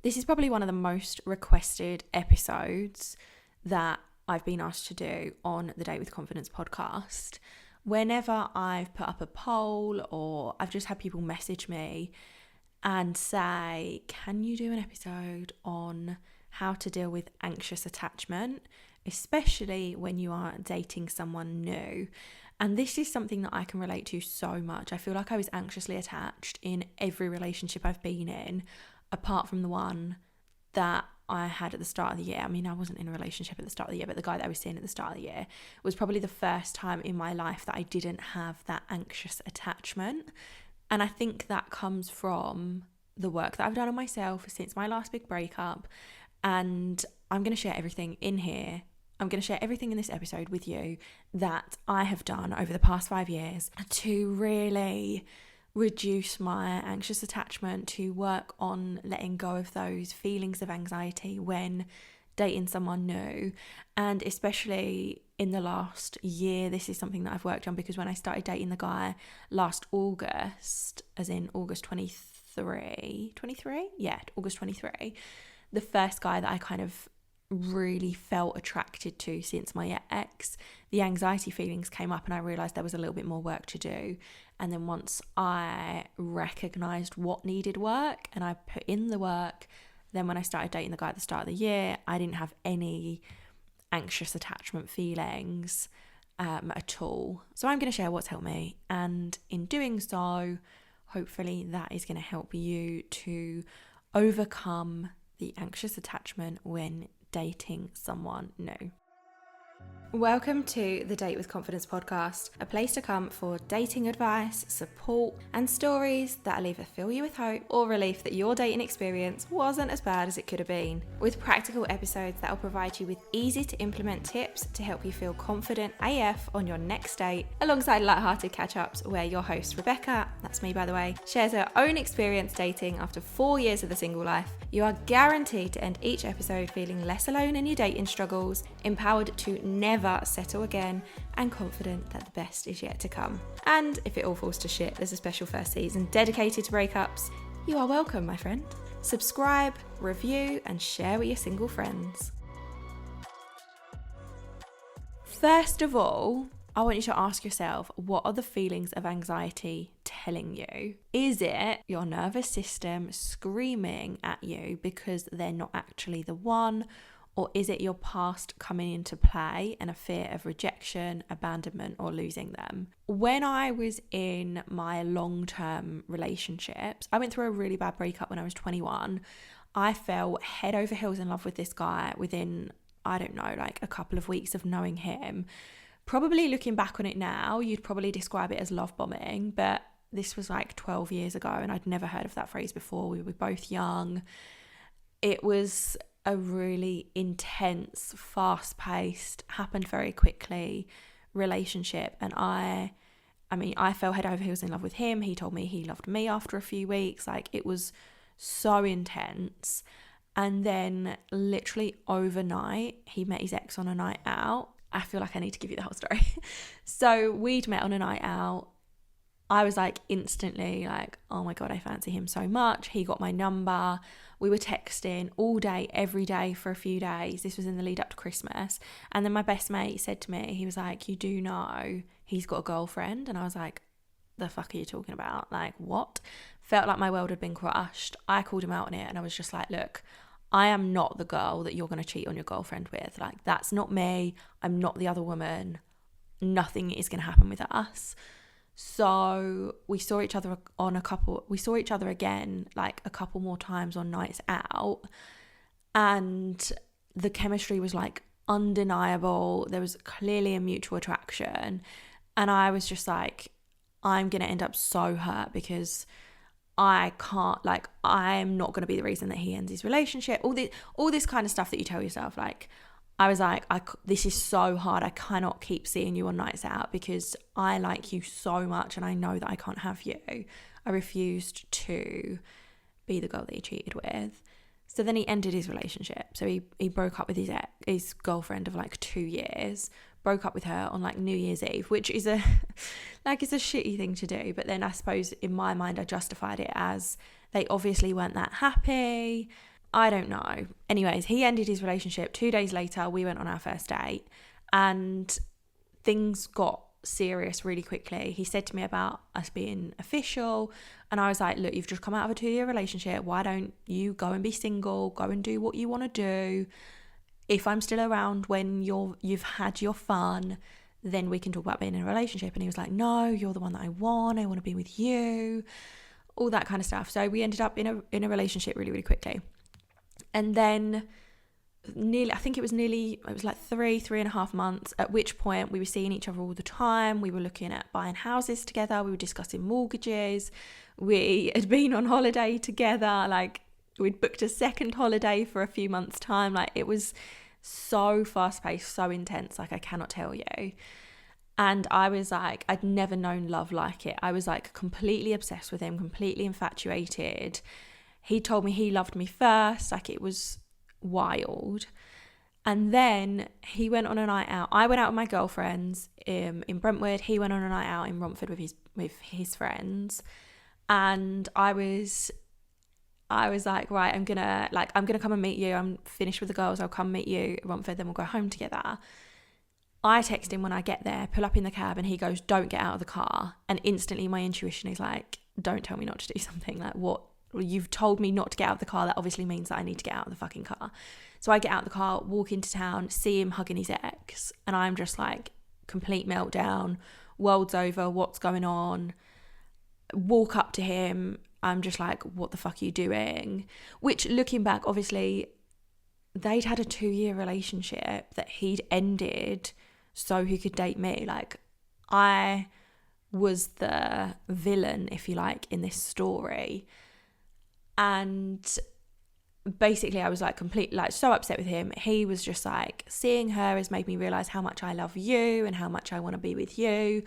This is probably one of the most requested episodes that I've been asked to do on the Date with Confidence podcast. Whenever I've put up a poll or I've just had people message me and say, can you do an episode on how to deal with anxious attachment, especially when you are dating someone new? And this is something that I can relate to so much. I feel like I was anxiously attached in every relationship I've been in, apart from the one that I had at the start of the year. I mean, I wasn't in a relationship at the start of the year, but the guy that I was seeing at the start of the year was probably the first time in my life that I didn't have that anxious attachment. And I think that comes from the work that I've done on myself since my last big breakup. And I'm going to share everything in here. I'm going to share everything in this episode with you that I have done over the past 5 years to really reduce my anxious attachment, to work on letting go of those feelings of anxiety when dating someone new. And especially in the last year, this is something that I've worked on, because when I started dating the guy last August, as in August 23, August 23, the first guy that I kind of really felt attracted to since my ex, the anxiety feelings came up and I realised there was a little bit more work to do. And then once I recognised what needed work and I put in the work, then when I started dating the guy at the start of the year, I didn't have any anxious attachment feelings at all. So I'm going to share what's helped me, and in doing so, hopefully that is going to help you to overcome the anxious attachment when dating someone new. Welcome to the Date with Confidence podcast, a place to come for dating advice, support, and stories that'll either fill you with hope or relief that your dating experience wasn't as bad as it could have been, with practical episodes that'll provide you with easy to implement tips to help you feel confident AF on your next date, alongside lighthearted catch-ups where your host Rebecca, that's me by the way, shares her own experience dating after 4 years of the single life. You are guaranteed to end each episode feeling less alone in your dating struggles, empowered to never settle again, and confident that the best is yet to come. And if it all falls to shit, there's a special first season dedicated to breakups. You are welcome, my friend. Subscribe, review, and share with your single friends. First of all, I want you to ask yourself, what are the feelings of anxiety telling you? Is it your nervous system screaming at you because they're not actually the one? Or is it your past coming into play and a fear of rejection, abandonment, or losing them? When I was in my long-term relationships, I went through a really bad breakup when I was 21. I fell head over heels in love with this guy within, I don't know, like a couple of weeks of knowing him. Probably looking back on it now, you'd probably describe it as love bombing, but this was like 12 years ago and I'd never heard of that phrase before. We were both young. It was a really intense, fast-paced, happened very quickly relationship, and I fell head over heels in love with him. He told me he loved me after a few weeks. Like, it was so intense. And then literally overnight, he met his ex on a night out. I feel like I need to give you the whole story. So we'd met on a night out. I was like instantly like, oh my God, I fancy him so much. He got my number. We were texting all day, every day for a few days. This was in the lead up to Christmas. And then my best mate said to me, he was like, you do know he's got a girlfriend? And I was like, the fuck are you talking about? Like, what? Felt like my world had been crushed. I called him out on it and I was just like, look, I am not the girl that you're going to cheat on your girlfriend with. Like, that's not me. I'm not the other woman. Nothing is going to happen with us. So we saw each other again like a couple more times on nights out, and the chemistry was like undeniable. There was clearly a mutual attraction, and I was just like, I'm going to end up so hurt because I'm not going to be the reason that he ends his relationship. All this kind of stuff that you tell yourself. Like, I was like, this is so hard. I cannot keep seeing you on nights out because I like you so much and I know that I can't have you. I refused to be the girl that he cheated with. So then he ended his relationship. So he broke up with his girlfriend of like 2 years, broke up with her on like New Year's Eve, which is it's a shitty thing to do. But then I suppose in my mind, I justified it as they obviously weren't that happy. I don't know. Anyways, he ended his relationship. 2 days later, we went on our first date and things got serious really quickly. He said to me about us being official, and I was like, look, you've just come out of a 2-year relationship. Why don't you go and be single? Go and do what you want to do. If I'm still around when you've had your fun, then we can talk about being in a relationship. And he was like, no, you're the one that I want to be with you, all that kind of stuff. So we ended up in a relationship really, really quickly. And then it was like 3.5 months, at which point we were seeing each other all the time. We were looking at buying houses together. We were discussing mortgages. We had been on holiday together. Like, we'd booked a second holiday for a few months' time. Like, it was so fast-paced, so intense, like I cannot tell you. And I was like, I'd never known love like it. I was like completely obsessed with him, completely infatuated. He told me he loved me first. Like, it was wild. And then he went on a night out. I went out with my girlfriends in Brentwood. He went on a night out in Romford with his friends. And I was like, right, I'm gonna come and meet you. I'm finished with the girls. I'll come meet you at Romford, then we'll go home together. I text him when I get there, pull up in the cab, and he goes, don't get out of the car. And instantly my intuition is like, don't tell me not to do something. Like, what? You've told me not to get out of the car. That obviously means that I need to get out of the fucking car. So I get out of the car, walk into town, see him hugging his ex, and I'm just like, complete meltdown, world's over, what's going on? Walk up to him, I'm just like, what the fuck are you doing? Which, looking back, obviously they'd had a 2-year relationship that he'd ended so he could date me. Like, I was the villain, if you like, in this story. And basically I was like so upset with him. He was just like, seeing her has made me realise how much I love you and how much I want to be with you.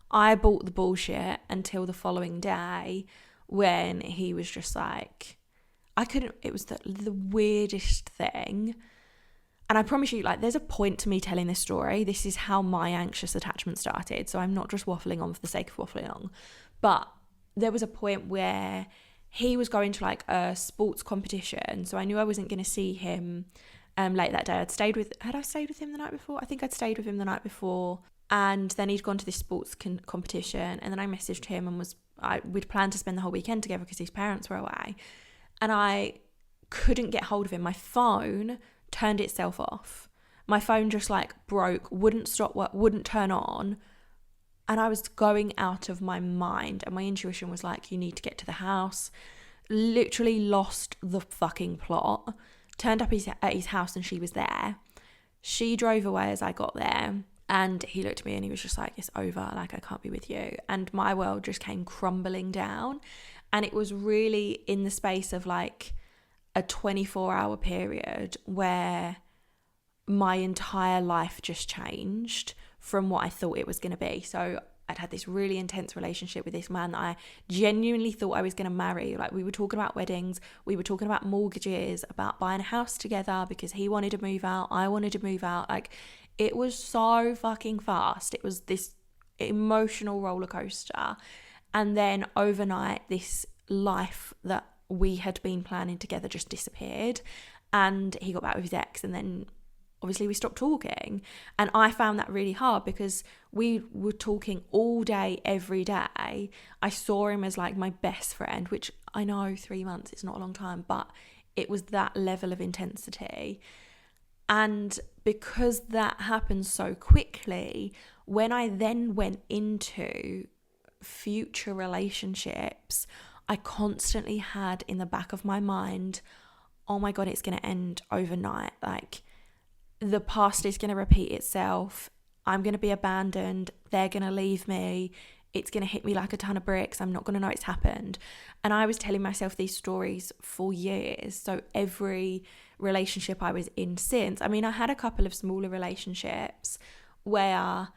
I bought the bullshit until the following day when he was just like, it was the weirdest thing. And I promise you, like, there's a point to me telling this story. This is how my anxious attachment started. So I'm not just waffling on for the sake of waffling on. But there was a point where he was going to like a sports competition. So I knew I wasn't going to see him late that day. Had I stayed with him the night before? I think I'd stayed with him the night before. And then he'd gone to this sports competition. And then I messaged him and we'd planned to spend the whole weekend together because his parents were away. And I couldn't get hold of him. My phone turned itself off. My phone just like broke, wouldn't stop work, wouldn't turn on. And I was going out of my mind. And my intuition was like, you need to get to the house. Literally lost the fucking plot. Turned up at his house and she was there. She drove away as I got there. And he looked at me and he was just like, it's over. Like, I can't be with you. And my world just came crumbling down. And it was really in the space of like a 24-hour period where my entire life just changed from what I thought it was going to be. So I'd had this really intense relationship with this man that I genuinely thought I was going to marry. Like, we were talking about weddings, we were talking about mortgages, about buying a house together because he wanted to move out, I wanted to move out. Like, it was so fucking fast. It was this emotional roller coaster. And then overnight, this life that we had been planning together just disappeared. And he got back with his ex, and then obviously we stopped talking. And I found that really hard because we were talking all day, every day. I saw him as like my best friend, which I know 3 months, it's not a long time, but it was that level of intensity. And because that happened so quickly, when I then went into future relationships, I constantly had in the back of my mind, oh my God, it's going to end overnight. Like, the past is going to repeat itself. I'm going to be abandoned. They're going to leave me. It's going to hit me like a ton of bricks. I'm not going to know it's happened. And I was telling myself these stories for years. So every relationship I was in since, I mean, I had a couple of smaller relationships where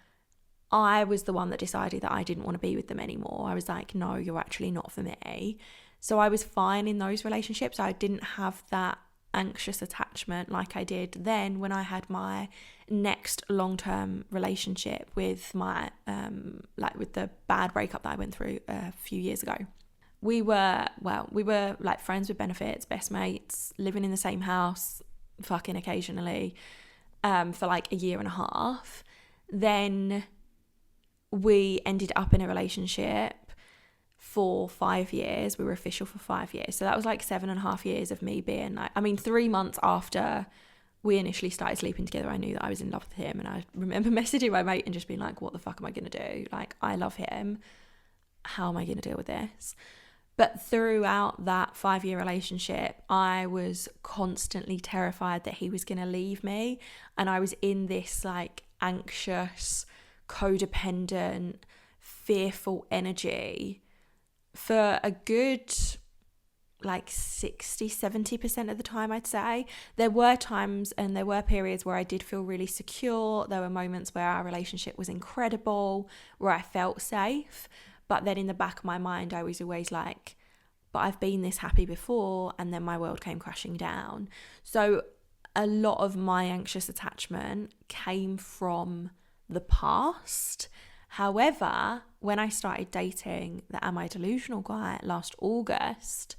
I was the one that decided that I didn't want to be with them anymore. I was like, no, you're actually not for me. So I was fine in those relationships. I didn't have that anxious attachment like I did then when I had my next long-term relationship with my with the bad breakup that I went through a few years ago. we were like friends with benefits, best mates, living in the same house, fucking occasionally, for like a year and a half. Then we ended up in a relationship for 5 years. We were official for 5 years. So that was like 7.5 years of me being like, 3 months after we initially started sleeping together, I knew that I was in love with him. And I remember messaging my mate and just being like, what the fuck am I going to do? Like, I love him. How am I going to deal with this? But throughout that 5-year relationship, I was constantly terrified that he was going to leave me. And I was in this like anxious, codependent, fearful energy for a good like 60-70% of the time, I'd say. There were times and there were periods where I did feel really secure. There were moments where our relationship was incredible, where I felt safe. But then in the back of my mind, I was always like, but I've been this happy before, and then my world came crashing down. So a lot of my anxious attachment came from the past. However, when I started dating the Am I Delusional guy last August,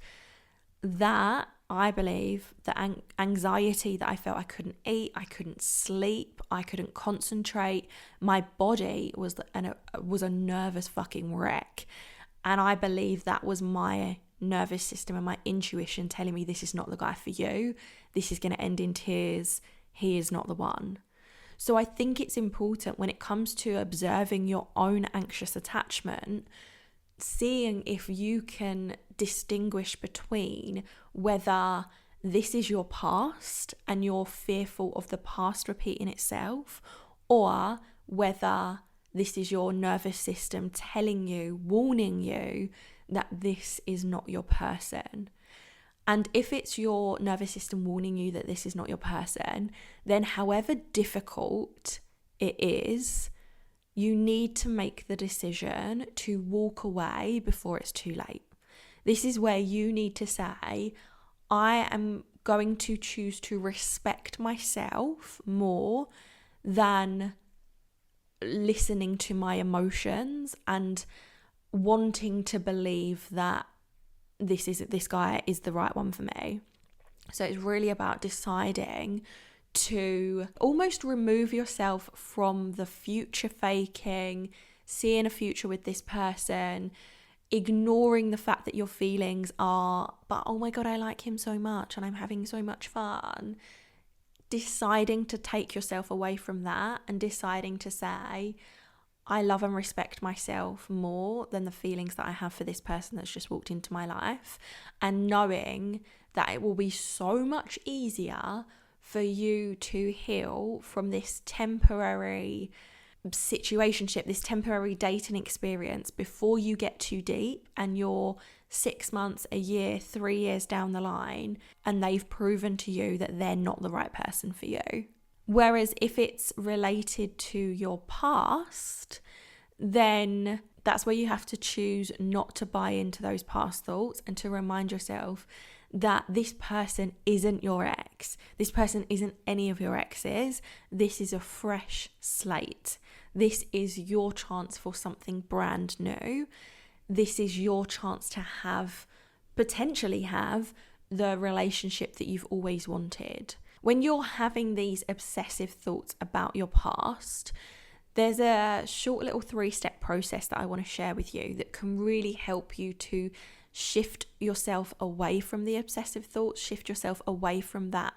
that I believe the anxiety that I felt, I couldn't eat, I couldn't sleep, I couldn't concentrate, my body was a nervous fucking wreck. And I believe that was my nervous system and my intuition telling me, this is not the guy for you, this is going to end in tears, he is not the one. So I think it's important when it comes to observing your own anxious attachment, seeing if you can distinguish between whether this is your past and you're fearful of the past repeating itself, or whether this is your nervous system telling you, warning you that this is not your person. And if it's your nervous system warning you that this is not your person, then however difficult it is, you need to make the decision to walk away before it's too late. This is where you need to say, I am going to choose to respect myself more than listening to my emotions and wanting to believe that this guy is the right one for me. So it's really about deciding to almost remove yourself from the future faking, seeing a future with this person, ignoring the fact that your feelings are, but oh my God, I like him so much and I'm having so much fun. Deciding to take yourself away from that and deciding to say, I love and respect myself more than the feelings that I have for this person that's just walked into my life, and knowing that it will be so much easier for you to heal from this temporary situationship, this temporary dating experience before you get too deep and you're 6 months, a year, 3 years down the line and they've proven to you that they're not the right person for you. Whereas if it's related to your past, then that's where you have to choose not to buy into those past thoughts and to remind yourself that this person isn't your ex. This person isn't any of your exes. This is a fresh slate. This is your chance for something brand new. This is your chance to potentially have the relationship that you've always wanted. When you're having these obsessive thoughts about your past, there's a short little 3-step process that I want to share with you that can really help you to shift yourself away from the obsessive thoughts, shift yourself away from that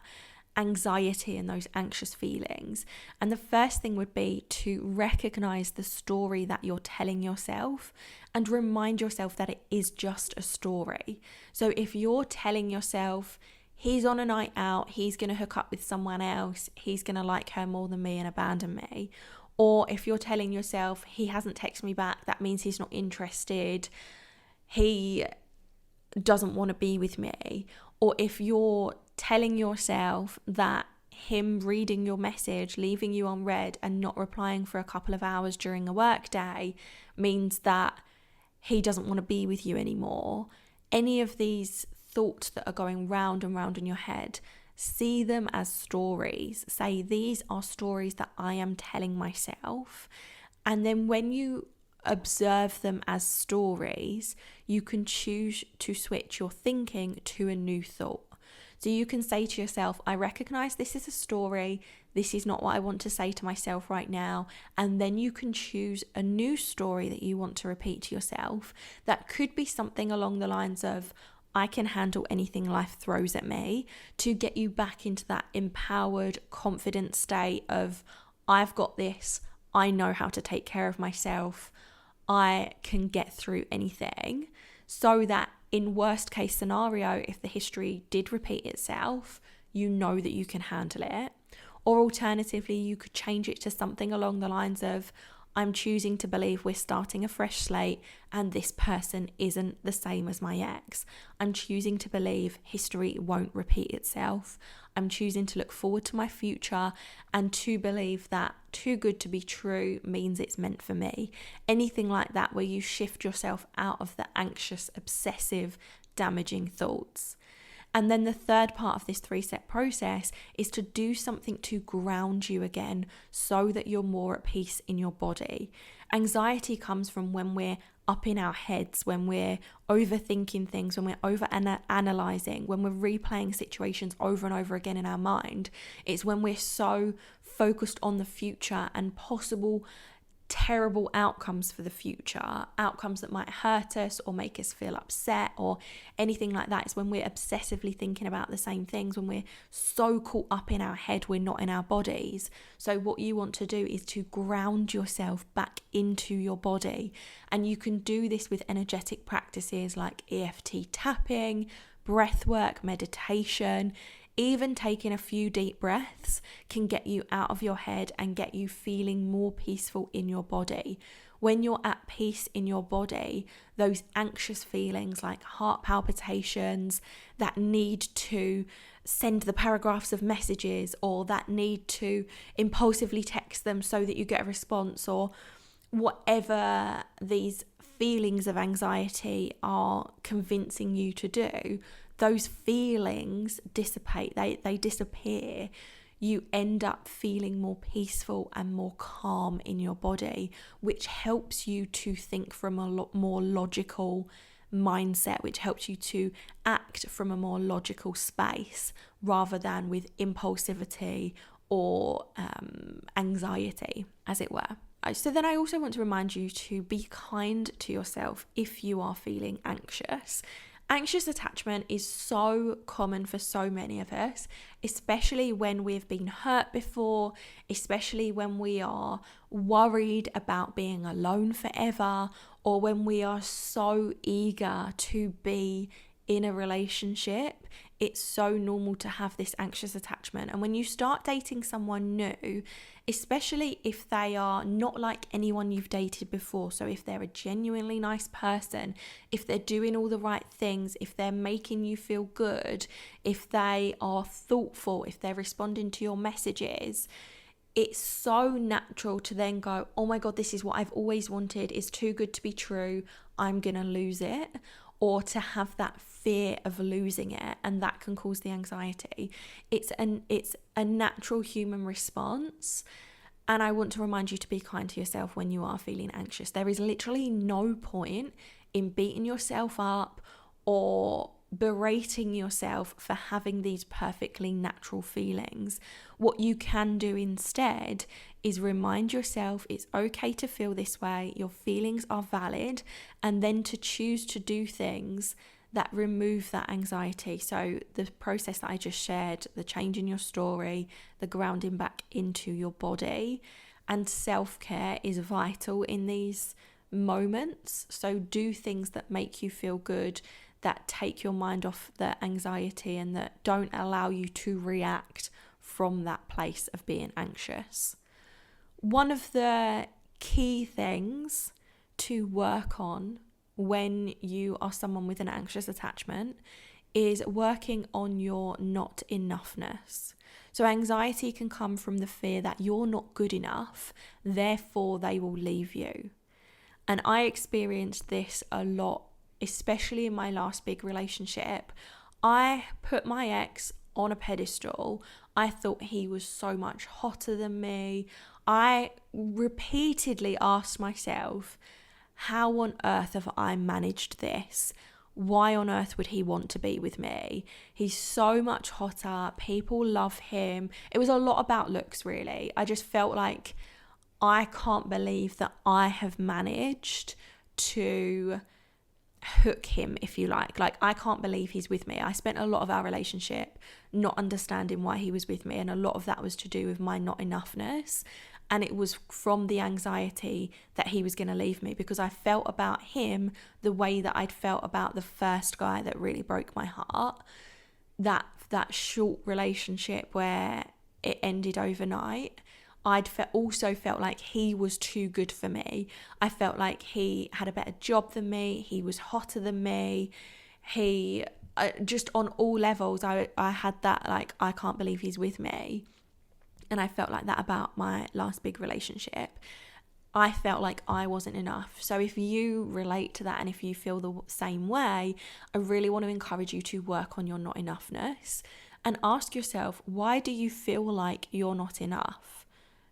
anxiety and those anxious feelings. And the first thing would be to recognize the story that you're telling yourself and remind yourself that it is just a story. So if you're telling yourself, he's on a night out, he's going to hook up with someone else, he's going to like her more than me and abandon me. Or if you're telling yourself, he hasn't texted me back, that means he's not interested, he doesn't want to be with me. Or if you're telling yourself that him reading your message, leaving you on read and not replying for a couple of hours during a work day means that he doesn't want to be with you anymore. Any of these thoughts that are going round and round in your head, see them as stories. Say, these are stories that I am telling myself. And then when you observe them as stories, you can choose to switch your thinking to a new thought. So you can say to yourself, I recognize this is a story. This is not what I want to say to myself right now. And then you can choose a new story that you want to repeat to yourself. That could be something along the lines of, I can handle anything life throws at me, to get you back into that empowered, confident state of, I've got this. I know how to take care of myself. I can get through anything, so that in worst case scenario, if the history did repeat itself, you know that you can handle it. Or alternatively, you could change it to something along the lines of, I'm choosing to believe we're starting a fresh slate and this person isn't the same as my ex. I'm choosing to believe history won't repeat itself. I'm choosing to look forward to my future and to believe that too good to be true means it's meant for me. Anything like that, where you shift yourself out of the anxious, obsessive, damaging thoughts. And then the third part of this 3-step process is to do something to ground you again so that you're more at peace in your body. Anxiety comes from when we're up in our heads, when we're overthinking things, when we're over-analyzing, when we're replaying situations over and over again in our mind. It's when we're so focused on the future and possible terrible outcomes for the future, outcomes that might hurt us or make us feel upset or anything like that. It's when we're obsessively thinking about the same things, when we're so caught up in our head, we're not in our bodies. So what you want to do is to ground yourself back into your body. And you can do this with energetic practices like EFT tapping, breath work, meditation. Even taking a few deep breaths can get you out of your head and get you feeling more peaceful in your body. When you're at peace in your body, those anxious feelings like heart palpitations, that need to send the paragraphs of messages, or that need to impulsively text them so that you get a response, or whatever these feelings of anxiety are convincing you to do, those feelings dissipate, they disappear. You end up feeling more peaceful and more calm in your body, which helps you to think from a lot more logical mindset, which helps you to act from a more logical space rather than with impulsivity or anxiety, as it were. So then I also want to remind you to be kind to yourself if you are feeling anxious. Anxious attachment is so common for so many of us, especially when we've been hurt before, especially when we are worried about being alone forever, or when we are so eager to be in a relationship. It's so normal to have this anxious attachment. And when you start dating someone new, especially if they are not like anyone you've dated before, so if they're a genuinely nice person, if they're doing all the right things, if they're making you feel good, if they are thoughtful, if they're responding to your messages, it's so natural to then go, oh my God, this is what I've always wanted. It's too good to be true. I'm going to lose it. Or to have that fear of losing it, and that can cause the anxiety. It's a natural human response, and I want to remind you to be kind to yourself when you are feeling anxious. There is literally no point in beating yourself up or berating yourself for having these perfectly natural feelings. What you can do instead is remind yourself it's okay to feel this way, your feelings are valid, and then to choose to do things that remove that anxiety. So the process that I just shared, the change in your story, the grounding back into your body, and self-care is vital in these moments. So do things that make you feel good, that take your mind off the anxiety and that don't allow you to react from that place of being anxious. One of the key things to work on when you are someone with an anxious attachment is working on your not enoughness. So anxiety can come from the fear that you're not good enough, therefore they will leave you. And I experienced this a lot, especially in my last big relationship. I put my ex on a pedestal. I thought he was so much hotter than me. I repeatedly asked myself, how on earth have I managed this? Why on earth would he want to be with me? He's so much hotter. People love him. It was a lot about looks, really. I just felt like I can't believe that I have managed to hook him, if you like. Like, I can't believe he's with me. I spent a lot of our relationship not understanding why he was with me, and a lot of that was to do with my not enoughness. And it was from the anxiety that he was going to leave me, because I felt about him the way that I'd felt about the first guy that really broke my heart. That short relationship where it ended overnight. Also felt like he was too good for me. I felt like he had a better job than me. He was hotter than me. He just on all levels, I had that, like, I can't believe he's with me. And I felt like that about my last big relationship. I felt like I wasn't enough. So if you relate to that and if you feel the same way, I really want to encourage you to work on your not enoughness and ask yourself, why do you feel like you're not enough?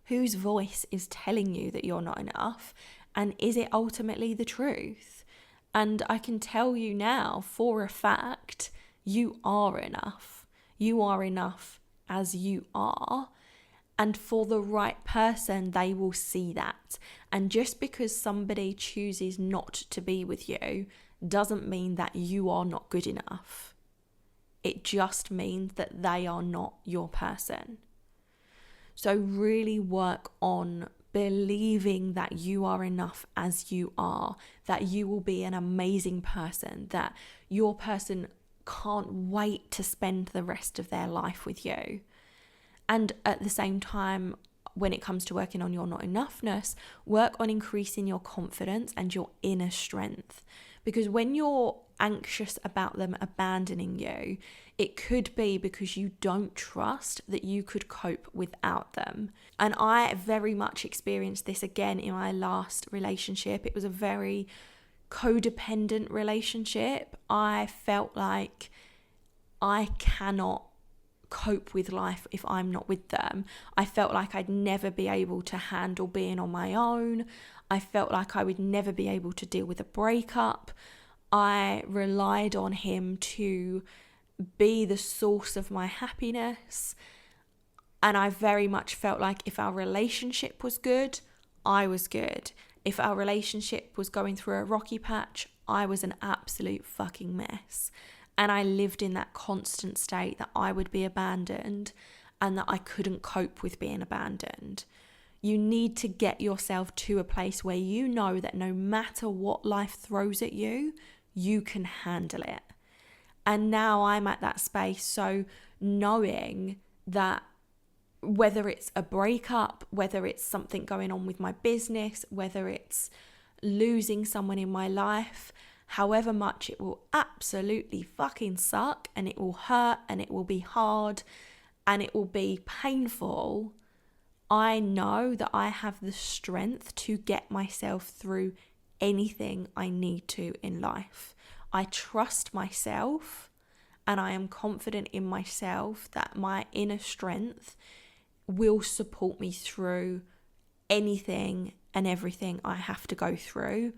Whose voice is telling you that you're not enough? And is it ultimately the truth? And I can tell you now for a fact, you are enough. You are enough as you are. And for the right person, they will see that. And just because somebody chooses not to be with you doesn't mean that you are not good enough. It just means that they are not your person. So really work on believing that you are enough as you are, that you will be an amazing person, that your person can't wait to spend the rest of their life with you. And at the same time, when it comes to working on your not enoughness, work on increasing your confidence and your inner strength. Because when you're anxious about them abandoning you, it could be because you don't trust that you could cope without them. And I very much experienced this again in my last relationship. It was a very codependent relationship. I felt like I cannot cope with life if I'm not with them. I felt like I'd never be able to handle being on my own. I felt like I would never be able to deal with a breakup. I relied on him to be the source of my happiness. And I very much felt like if our relationship was good, I was good. If our relationship was going through a rocky patch, I was an absolute fucking mess. And I lived in that constant state that I would be abandoned and that I couldn't cope with being abandoned. You need to get yourself to a place where you know that no matter what life throws at you, you can handle it. And now I'm at that space, so knowing that whether it's a breakup, whether it's something going on with my business, whether it's losing someone in my life, however much it will absolutely fucking suck and it will hurt and it will be hard and it will be painful, I know that I have the strength to get myself through anything I need to in life. I trust myself and I am confident in myself that my inner strength will support me through anything and everything I have to go through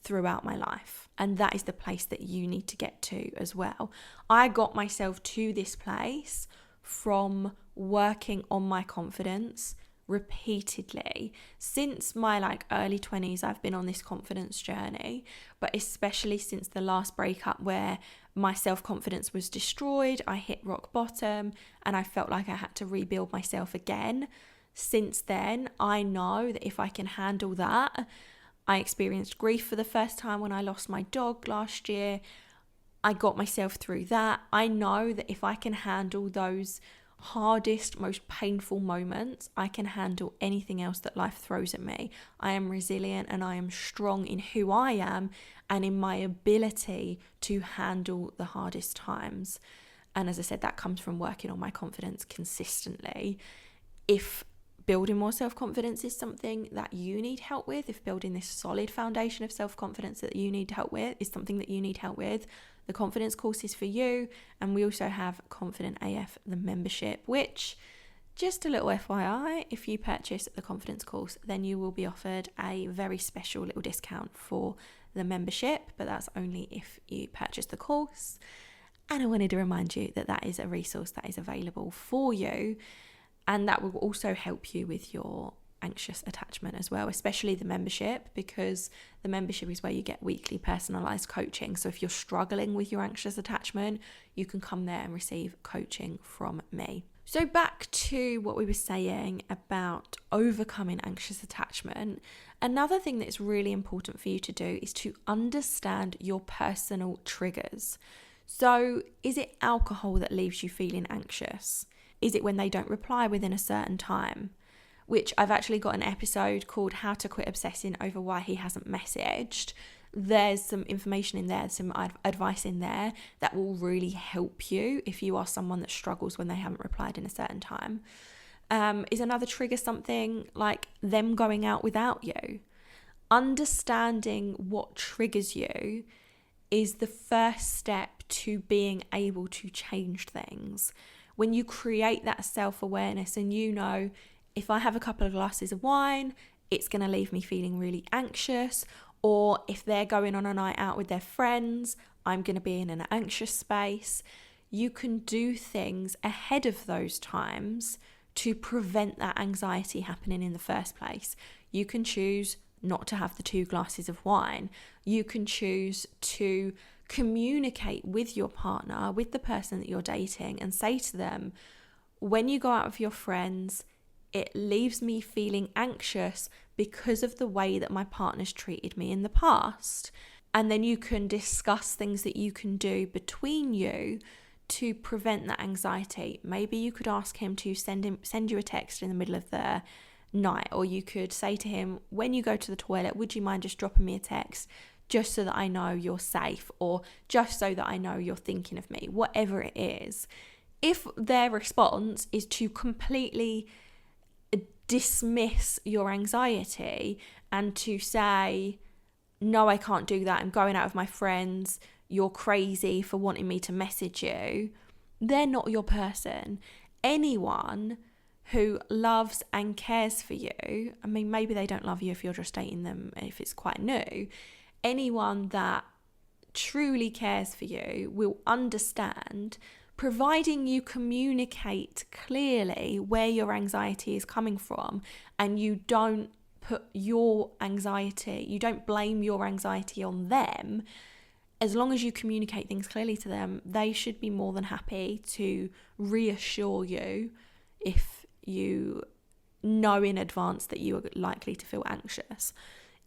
throughout my life. And that is the place that you need to get to as well. I got myself to this place from working on my confidence repeatedly. Since my early 20s, I've been on this confidence journey, but especially since the last breakup where my self-confidence was destroyed, I hit rock bottom and I felt like I had to rebuild myself again. Since then, I know that if I can handle that, I experienced grief for the first time when I lost my dog last year. I got myself through that. I know that if I can handle those hardest, most painful moments, I can handle anything else that life throws at me. I am resilient and I am strong in who I am and in my ability to handle the hardest times. And as I said, that comes from working on my confidence consistently. If building more self-confidence is something that you need help with, if building this solid foundation of self-confidence that you need help with is something that you need help with, the confidence course is for you. And we also have Confident AF, the membership, which just a little FYI, if you purchase the confidence course, then you will be offered a very special little discount for the membership, but that's only if you purchase the course. And I wanted to remind you that that is a resource that is available for you, and that will also help you with your anxious attachment as well, especially the membership, because the membership is where you get weekly personalized coaching. So if you're struggling with your anxious attachment, you can come there and receive coaching from me. So back to what we were saying about overcoming anxious attachment. Another thing that's really important for you to do is to understand your personal triggers. So is it alcohol that leaves you feeling anxious? Is it when they don't reply within a certain time? Which I've actually got an episode called How to Quit Obsessing Over Why He Hasn't Messaged. There's some information in there, some advice in there that will really help you if you are someone that struggles when they haven't replied in a certain time. Is another trigger something like them going out without you? Understanding what triggers you is the first step to being able to change things. When you create that self-awareness and you know, if I have a couple of glasses of wine, it's going to leave me feeling really anxious. Or if they're going on a night out with their friends, I'm going to be in an anxious space. You can do things ahead of those times to prevent that anxiety happening in the first place. You can choose not to have the 2 glasses of wine. You can choose to communicate with your partner, with the person that you're dating, and say to them, when you go out with your friends, it leaves me feeling anxious because of the way that my partner's treated me in the past. And then you can discuss things that you can do between you to prevent that anxiety. Maybe you could ask him to send you a text in the middle of the night, or you could say to him, when you go to the toilet, would you mind just dropping me a text just so that I know you're safe, or just so that I know you're thinking of me, whatever it is. If their response is to completely dismiss your anxiety and to say, no, I can't do that, I'm going out with my friends, you're crazy for wanting me to message you, they're not your person. Anyone who loves and cares for you, I mean, maybe they don't love you if you're just dating them, if it's quite new, anyone that truly cares for you will understand, providing you communicate clearly where your anxiety is coming from and you don't put your anxiety, you don't blame your anxiety on them. As long as you communicate things clearly to them, they should be more than happy to reassure you if you know in advance that you are likely to feel anxious.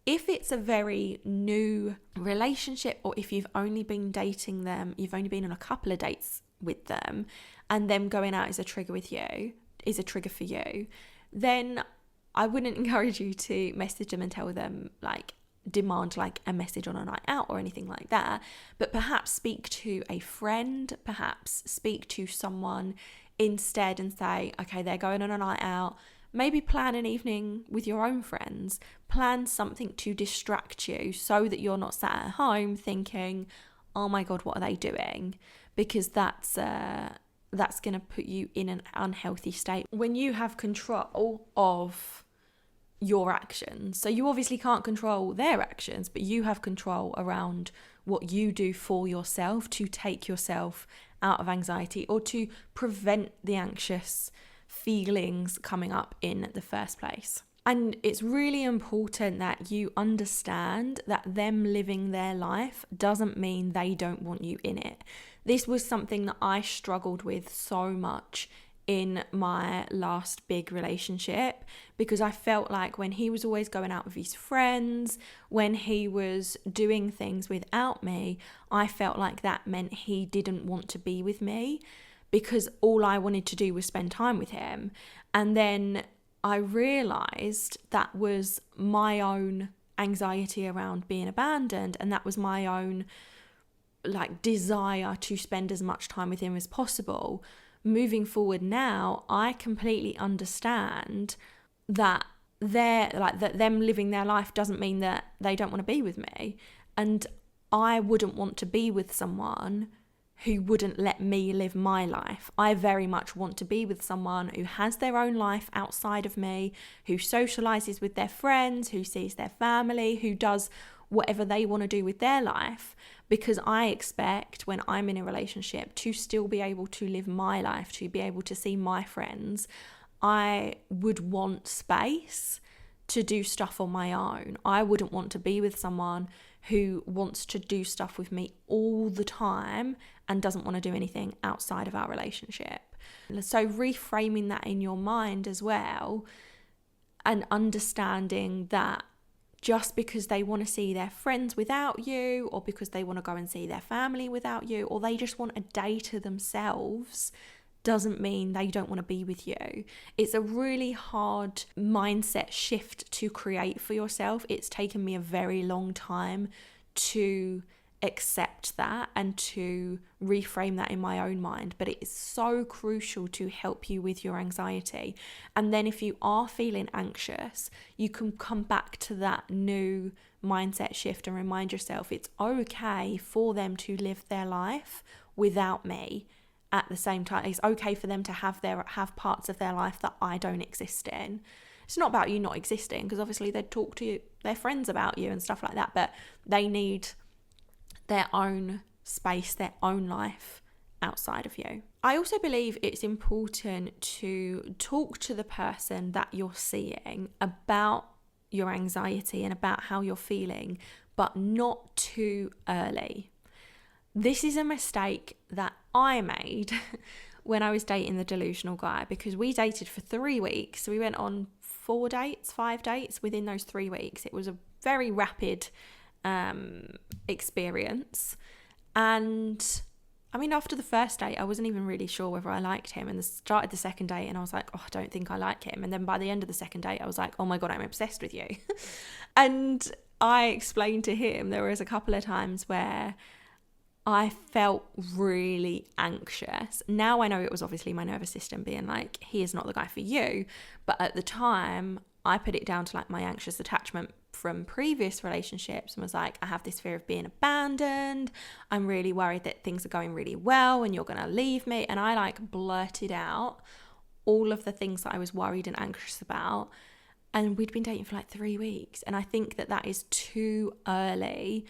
If it's a very new relationship, or if you've only been dating them, you've only been on a couple of dates with them, and them going out is a trigger for you, then I wouldn't encourage you to message them and tell them, like, demand like a message on a night out or anything like that, but perhaps speak to a friend, perhaps speak to someone instead and say, okay, they're going on a night out, maybe plan an evening with your own friends, plan something to distract you so that you're not sat at home thinking, oh my God, what are they doing? Because that's going to put you in an unhealthy state. When you have control of your actions, so you obviously can't control their actions, but you have control around what you do for yourself to take yourself out of anxiety or to prevent the anxious feelings coming up in the first place. And it's really important that you understand that them living their life doesn't mean they don't want you in it. This was something that I struggled with so much in my last big relationship, because I felt like when he was always going out with his friends, when he was doing things without me, I felt like that meant he didn't want to be with me, because all I wanted to do was spend time with him. And then I realised that was my own anxiety around being abandoned, and that was my own desire to spend as much time with him as possible. Moving forward now, I completely understand that that them living their life doesn't mean that they don't want to be with me, and I wouldn't want to be with someone who wouldn't let me live my life. I very much want to be with someone who has their own life outside of me, who socializes with their friends, who sees their family, who does whatever they want to do with their life, because I expect when I'm in a relationship to still be able to live my life, to be able to see my friends. I would want space to do stuff on my own. I wouldn't want to be with someone who wants to do stuff with me all the time and doesn't want to do anything outside of our relationship. So reframing that in your mind as well, and understanding that just because they want to see their friends without you, or because they want to go and see their family without you, or they just want a day to themselves, doesn't mean they don't want to be with you. It's a really hard mindset shift to create for yourself. It's taken me a very long time to accept that and to reframe that in my own mind, but it is so crucial to help you with your anxiety. And then if you are feeling anxious, you can come back to that new mindset shift and remind yourself it's okay for them to live their life without me. At the same time, it's okay for them to have parts of their life that I don't exist in. It's not about you not existing, because obviously they'd talk to their friends about you and stuff like that, but they need their own space, their own life outside of you. I also believe it's important to talk to the person that you're seeing about your anxiety and about how you're feeling, but not too early. This is a mistake that I made when I was dating the delusional guy, because we dated for 3 weeks. So we went on 5 dates within those 3 weeks. It was a very rapid experience. And I mean, after the first date, I wasn't even really sure whether I liked him. And started the second date and I was like, oh, I don't think I like him. And then by the end of the second date, I was like, oh my God, I'm obsessed with you. And I explained to him there was a couple of times where I felt really anxious. Now I know it was obviously my nervous system being like, he is not the guy for you. But at the time, I put it down to like my anxious attachment from previous relationships and was like, I have this fear of being abandoned. I'm really worried that things are going really well and you're going to leave me. And I like blurted out all of the things that I was worried and anxious about. And we'd been dating for like 3 weeks. And I think that that is too early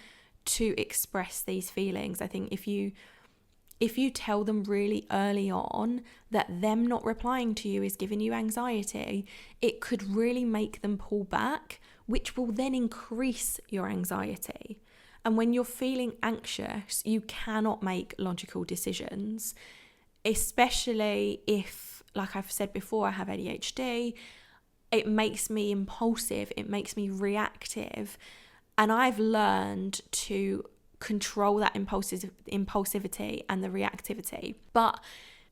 to express these feelings. I think if you tell them really early on that them not replying to you is giving you anxiety, it could really make them pull back, which will then increase your anxiety. And when you're feeling anxious, you cannot make logical decisions, especially if, like I've said before, I have ADHD. It makes me impulsive, it makes me reactive. And I've learned to control that impulsivity and the reactivity. But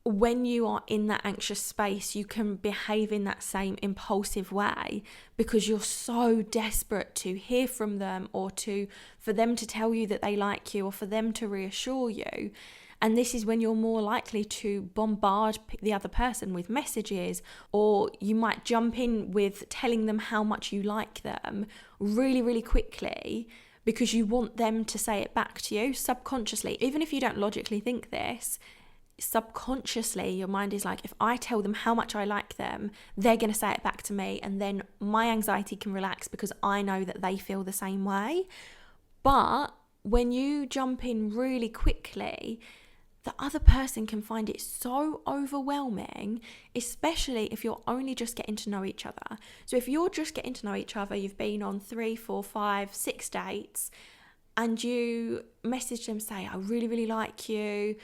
when you are in that anxious space, you can behave in that same impulsive way because you're so desperate to hear from them or for them to tell you that they like you or for them to reassure you. And this is when you're more likely to bombard the other person with messages, or you might jump in with telling them how much you like them really, really quickly because you want them to say it back to you subconsciously. Even if you don't logically think this, subconsciously your mind is like, if I tell them how much I like them, they're going to say it back to me, and then my anxiety can relax because I know that they feel the same way. But when you jump in really quickly, the other person can find it so overwhelming, especially if you're only just getting to know each other. So if you're just getting to know each other, you've been on 3, 4, 5, 6 dates, and you message them, say, I really, really like you.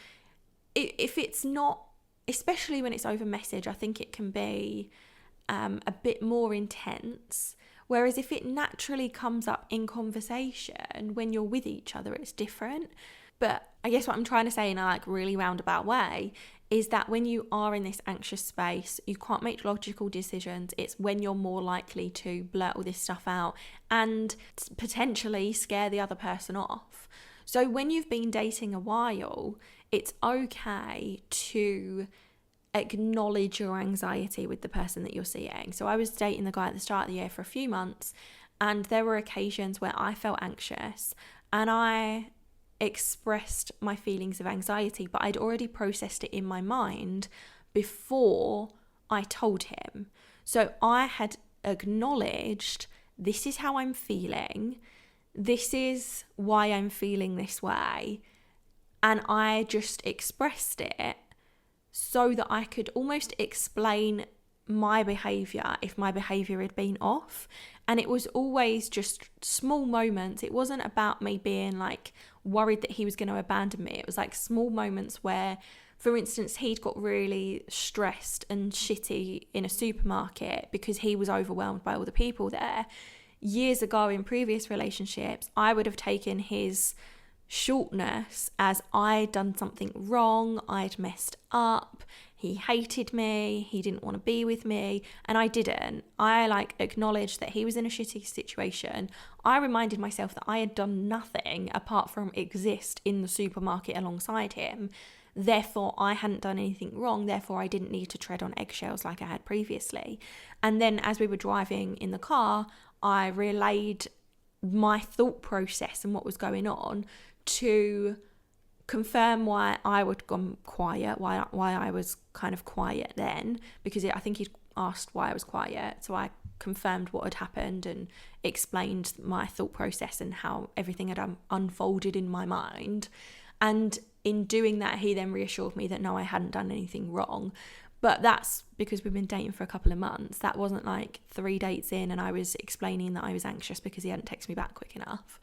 If it's not, especially when it's over message, I think it can be a bit more intense. Whereas if it naturally comes up in conversation when you're with each other, it's different. But I guess what I'm trying to say in a like really roundabout way is that when you are in this anxious space, you can't make logical decisions. It's when you're more likely to blurt all this stuff out and potentially scare the other person off. So when you've been dating a while, it's okay to acknowledge your anxiety with the person that you're seeing. So I was dating the guy at the start of the year for a few months, and there were occasions where I felt anxious, and I expressed my feelings of anxiety, but I'd already processed it in my mind before I told him. So I had acknowledged, this is how I'm feeling, this is why I'm feeling this way, and I just expressed it so that I could almost explain my behaviour if my behaviour had been off. And it was always just small moments. It wasn't about me being like worried that he was going to abandon me. It was like small moments where, for instance, he'd got really stressed and shitty in a supermarket because he was overwhelmed by all the people there. Years ago in previous relationships, I would have taken his shortness as I'd done something wrong, I'd messed up, he hated me, he didn't want to be with me, and I didn't. I acknowledged that he was in a shitty situation. I reminded myself that I had done nothing apart from exist in the supermarket alongside him. Therefore, I hadn't done anything wrong. Therefore, I didn't need to tread on eggshells like I had previously. And then as we were driving in the car, I relayed my thought process and what was going on to confirm why I would gone quiet, why I was kind of quiet then, because I think he'd asked why I was quiet. So I confirmed what had happened and explained my thought process and how everything had unfolded in my mind. And in doing that, he then reassured me that no, I hadn't done anything wrong. But that's because we've been dating for a couple of months. That wasn't like 3 dates in and I was explaining that I was anxious because he hadn't texted me back quick enough.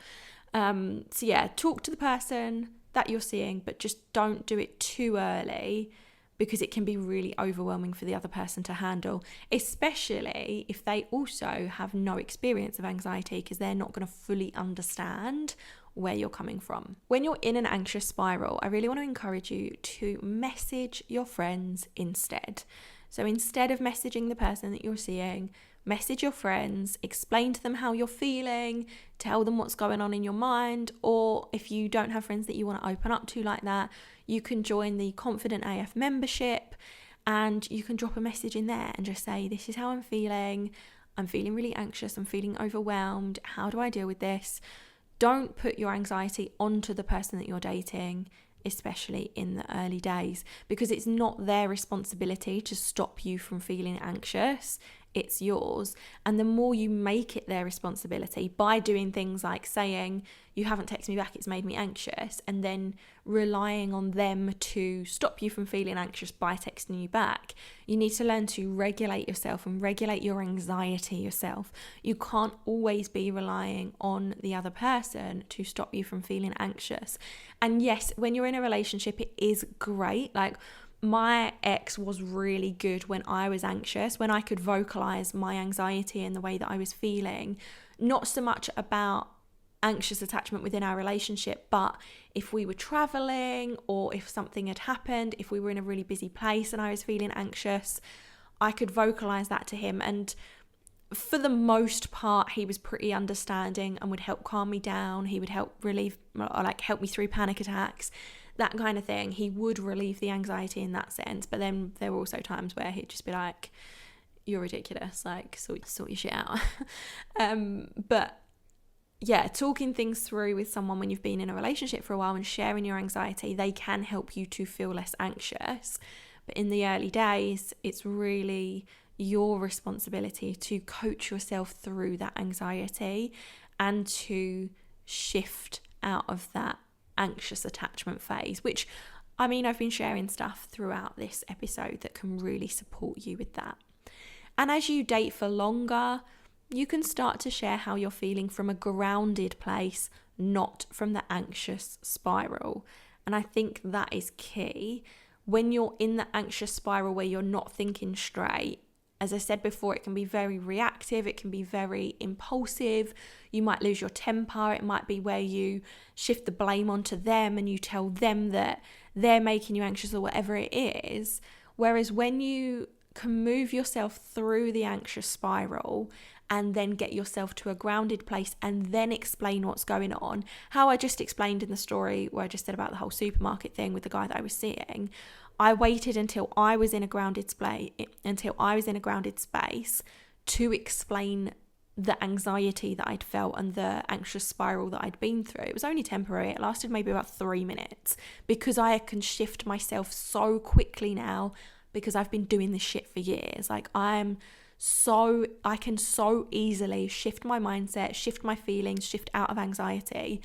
So yeah, talk to the person that you're seeing, but just don't do it too early because it can be really overwhelming for the other person to handle, especially if they also have no experience of anxiety, because they're not going to fully understand where you're coming from. When you're in an anxious spiral, I really want to encourage you to message your friends instead. So instead of messaging the person that you're seeing, message your friends, explain to them how you're feeling, tell them what's going on in your mind, or if you don't have friends that you want to open up to like that, you can join the Confident AF membership and you can drop a message in there and just say, this is how I'm feeling really anxious, I'm feeling overwhelmed, how do I deal with this? Don't put your anxiety onto the person that you're dating, especially in the early days, because it's not their responsibility to stop you from feeling anxious. It's yours. And the more you make it their responsibility by doing things like saying, you haven't texted me back, it's made me anxious, and then relying on them to stop you from feeling anxious by texting you back, you need to learn to regulate yourself and regulate your anxiety yourself. You can't always be relying on the other person to stop you from feeling anxious. And yes, when you're in a relationship, it is great. Like, my ex was really good when I was anxious, when I could vocalize my anxiety and the way that I was feeling. Not so much about anxious attachment within our relationship, but if we were traveling or if something had happened, if we were in a really busy place and I was feeling anxious, I could vocalize that to him. And for the most part, he was pretty understanding and would help calm me down. He would help help me through panic attacks, that kind of thing. He would relieve the anxiety in that sense. But then there were also times where he'd just be like, you're ridiculous, like sort your shit out. But yeah, talking things through with someone when you've been in a relationship for a while and sharing your anxiety, they can help you to feel less anxious. But in the early days, it's really your responsibility to coach yourself through that anxiety and to shift out of that anxious attachment phase, which, I mean, I've been sharing stuff throughout this episode that can really support you with that. And as you date for longer, you can start to share how you're feeling from a grounded place, not from the anxious spiral. And I think that is key. When you're in the anxious spiral where you're not thinking straight, as I said before, it can be very reactive, it can be very impulsive, you might lose your temper, it might be where you shift the blame onto them and you tell them that they're making you anxious or whatever it is. Whereas when you can move yourself through the anxious spiral and then get yourself to a grounded place and then explain what's going on, how I just explained in the story where I just said about the whole supermarket thing with the guy that I was seeing, I waited until I was in a grounded space to explain the anxiety that I'd felt and the anxious spiral that I'd been through. It was only temporary. It lasted maybe about 3 minutes because I can shift myself so quickly now because I've been doing this shit for years. Like I can so easily shift my mindset, shift my feelings, shift out of anxiety.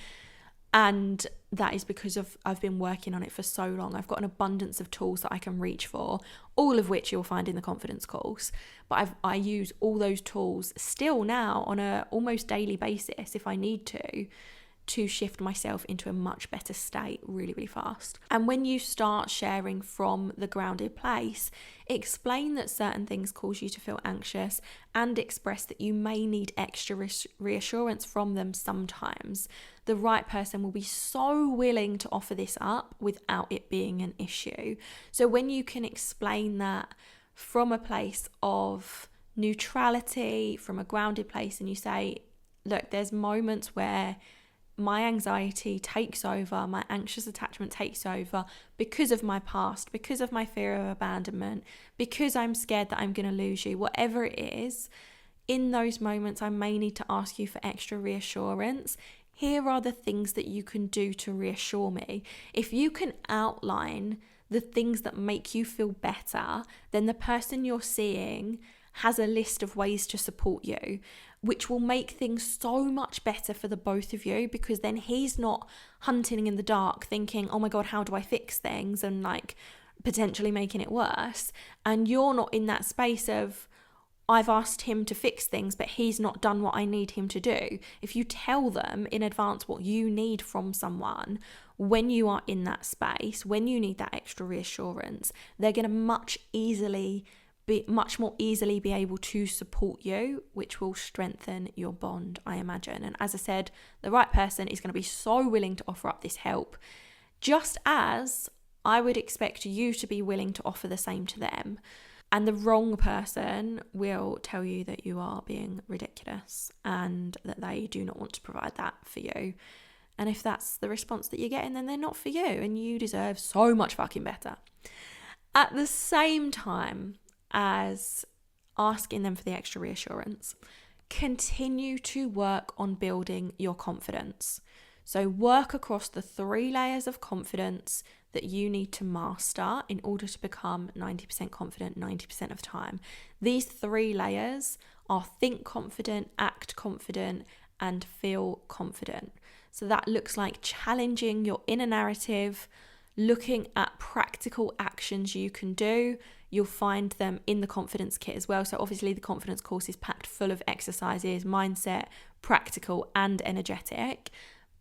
And that is because I've been working on it for so long. I've got an abundance of tools that I can reach for, all of which you'll find in the confidence course. But I use all those tools still now on a almost daily basis if I need to shift myself into a much better state really, really fast. And when you start sharing from the grounded place, explain that certain things cause you to feel anxious and express that you may need extra reassurance from them sometimes. The right person will be so willing to offer this up without it being an issue. So when you can explain that from a place of neutrality, from a grounded place, and you say, look, there's moments where my anxiety takes over, my anxious attachment takes over because of my past, because of my fear of abandonment, because I'm scared that I'm going to lose you, whatever it is. In those moments, I may need to ask you for extra reassurance. Here are the things that you can do to reassure me. If you can outline the things that make you feel better, then the person you're seeing has a list of ways to support you, which will make things so much better for the both of you, because then he's not hunting in the dark thinking, oh my God, how do I fix things, and like potentially making it worse. And you're not in that space of, I've asked him to fix things, but he's not done what I need him to do. If you tell them in advance what you need from someone, when you are in that space, when you need that extra reassurance, they're going to much more easily be able to support you, which will strengthen your bond, I imagine. And as I said, the right person is going to be so willing to offer up this help, just as I would expect you to be willing to offer the same to them. And the wrong person will tell you that you are being ridiculous and that they do not want to provide that for you. And if that's the response that you're getting, then they're not for you, and you deserve so much fucking better. At the same time as asking them for the extra reassurance, continue to work on building your confidence. So work across the 3 layers of confidence that you need to master in order to become 90% confident 90% of the time. These 3 layers are think confident, act confident, and feel confident. So that looks like challenging your inner narrative, looking at practical actions you can do. You'll find them in the confidence kit as well. So obviously the confidence course is packed full of exercises, mindset, practical and energetic.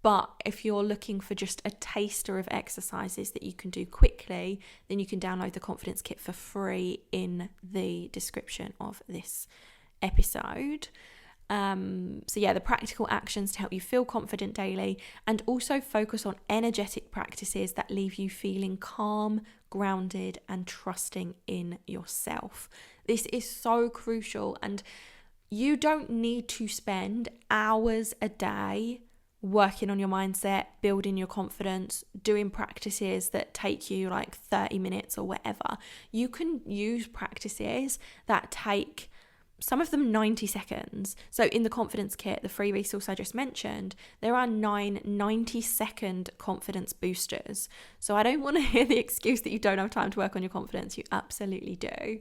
But if you're looking for just a taster of exercises that you can do quickly, then you can download the confidence kit for free in the description of this episode. So yeah, the practical actions to help you feel confident daily, and also focus on energetic practices that leave you feeling calm, grounded, and trusting in yourself. This is so crucial, and you don't need to spend hours a day working on your mindset, building your confidence, doing practices that take you like 30 minutes or whatever. You can use practices that take some of them 90 seconds. So in the confidence kit, the free resource I just mentioned, there are 9 90-second confidence boosters. So I don't want to hear the excuse that you don't have time to work on your confidence. You absolutely do.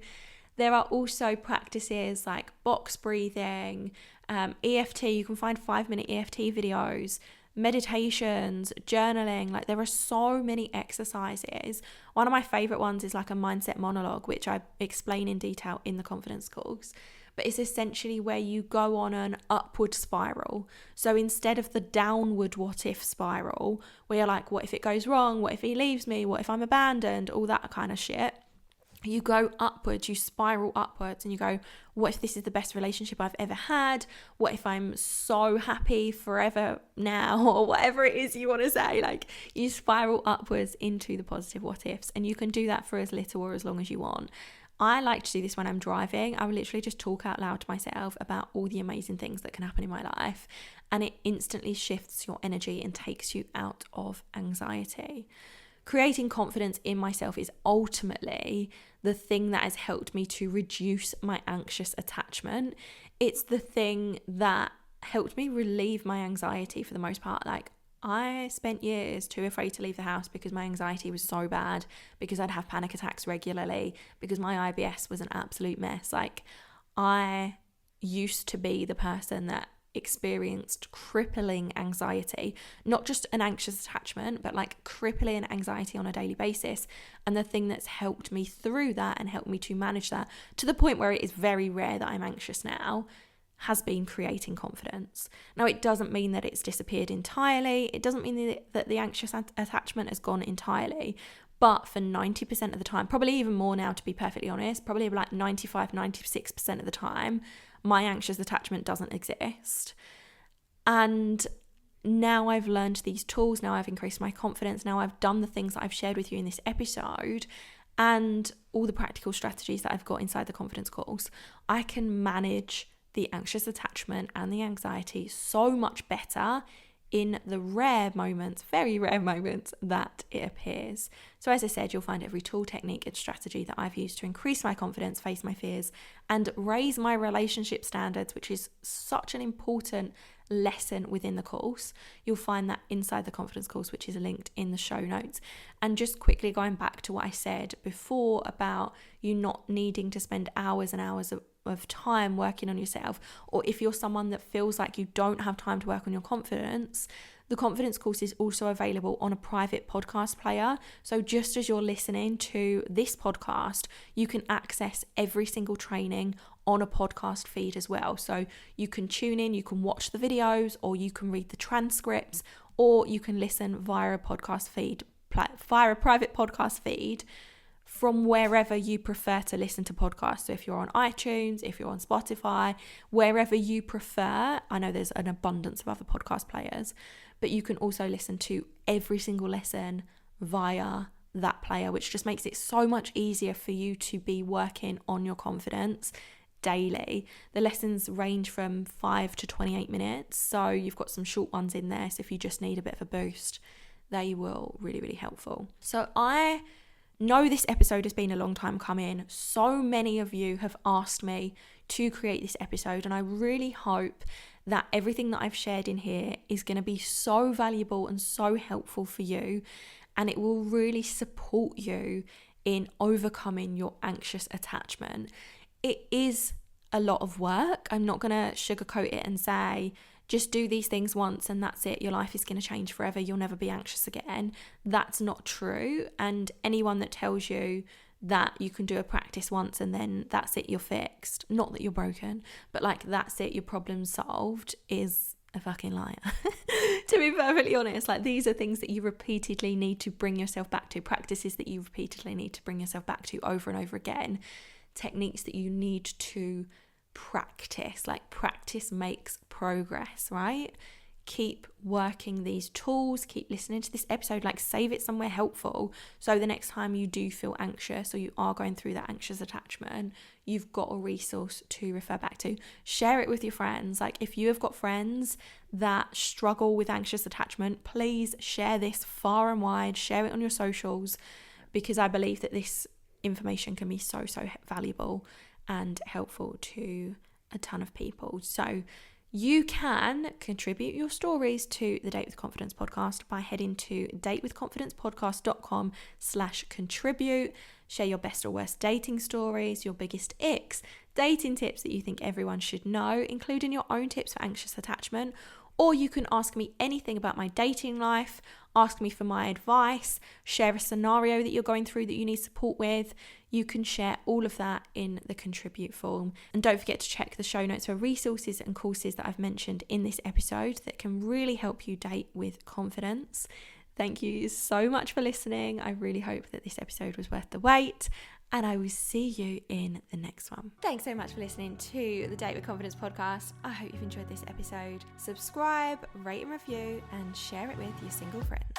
There are also practices like box breathing, EFT. You can find 5-minute EFT videos, meditations, journaling. Like there are so many exercises. One of my favorite ones is like a mindset monologue, which I explain in detail in the confidence course. But it's essentially where you go on an upward spiral. So instead of the downward what if spiral, where you're like, what if it goes wrong? What if he leaves me? What if I'm abandoned? All that kind of shit. You go upwards, you spiral upwards, and you go, what if this is the best relationship I've ever had? What if I'm so happy forever now? Or whatever it is you want to say. Like you spiral upwards into the positive what ifs, and you can do that for as little or as long as you want. I like to do this when I'm driving. I will literally just talk out loud to myself about all the amazing things that can happen in my life, and it instantly shifts your energy and takes you out of anxiety. Creating confidence in myself is ultimately the thing that has helped me to reduce my anxious attachment. It's the thing that helped me relieve my anxiety for the most part. Like, I spent years too afraid to leave the house because my anxiety was so bad, because I'd have panic attacks regularly, because my IBS was an absolute mess. Like, I used to be the person that experienced crippling anxiety, not just an anxious attachment, but like crippling anxiety on a daily basis. And the thing that's helped me through that and helped me to manage that to the point where it is very rare that I'm anxious now has been creating confidence. Now, it doesn't mean that it's disappeared entirely. It doesn't mean that the anxious attachment has gone entirely. But for 90% of the time, probably even more now, to be perfectly honest, probably like 95, 96% of the time, my anxious attachment doesn't exist. And now I've learned these tools, now I've increased my confidence, now I've done the things that I've shared with you in this episode, and all the practical strategies that I've got inside the confidence course, I can manage the anxious attachment and the anxiety so much better in the rare moments, very rare moments that it appears. So as I said, you'll find every tool, technique and strategy that I've used to increase my confidence, face my fears and raise my relationship standards, which is such an important lesson within the course. You'll find that inside the confidence course, which is linked in the show notes. And just quickly going back to what I said before about you not needing to spend hours and hours of time working on yourself, or if you're someone that feels like you don't have time to work on your confidence, the confidence course is also available on a private podcast player. So just as you're listening to this podcast, you can access every single training on a podcast feed as well. So you can tune in, you can watch the videos, or you can read the transcripts, or you can listen via a podcast feed, via a private podcast feed from wherever you prefer to listen to podcasts. So if you're on iTunes, if you're on Spotify, wherever you prefer, I know there's an abundance of other podcast players, but you can also listen to every single lesson via that player, which just makes it so much easier for you to be working on your confidence daily. The lessons range from 5 to 28 minutes, so you've got some short ones in there, so if you just need a bit of a boost, they will really, really helpful. So I know this episode has been a long time coming. So many of you have asked me to create this episode, and I really hope that everything that I've shared in here is going to be so valuable and so helpful for you, and it will really support you in overcoming your anxious attachment. It is a lot of work. I'm not going to sugarcoat it and say just do these things once and that's it, your life is going to change forever, you'll never be anxious again. That's not true. And anyone that tells you that you can do a practice once and then that's it, you're fixed, not that you're broken, but like that's it, your problem's solved, is a fucking liar. To be perfectly honest, like these are things that you repeatedly need to bring yourself back to, practices that you repeatedly need to bring yourself back to over and over again, techniques that you need to practice. Like practice makes progress, right? Keep working these tools, keep listening to this episode, like save it somewhere helpful, so the next time you do feel anxious or you are going through that anxious attachment, you've got a resource to refer back to. Share it with your friends. Like if you have got friends that struggle with anxious attachment, please share this far and wide, share it on your socials, because I believe that this information can be so valuable and helpful to a ton of people. So you can contribute your stories to the Date with Confidence podcast by heading to datewithconfidencepodcast.com/contribute. Share your best or worst dating stories, your biggest icks, dating tips that you think everyone should know, including your own tips for anxious attachment. Or you can ask me anything about my dating life, ask me for my advice, share a scenario that you're going through that you need support with. You can share all of that in the contribute form. And don't forget to check the show notes for resources and courses that I've mentioned in this episode that can really help you date with confidence. Thank you so much for listening. I really hope that this episode was worth the wait, and I will see you in the next one. Thanks so much for listening to the Date with Confidence podcast. I hope you've enjoyed this episode. Subscribe, rate and review, and share it with your single friends.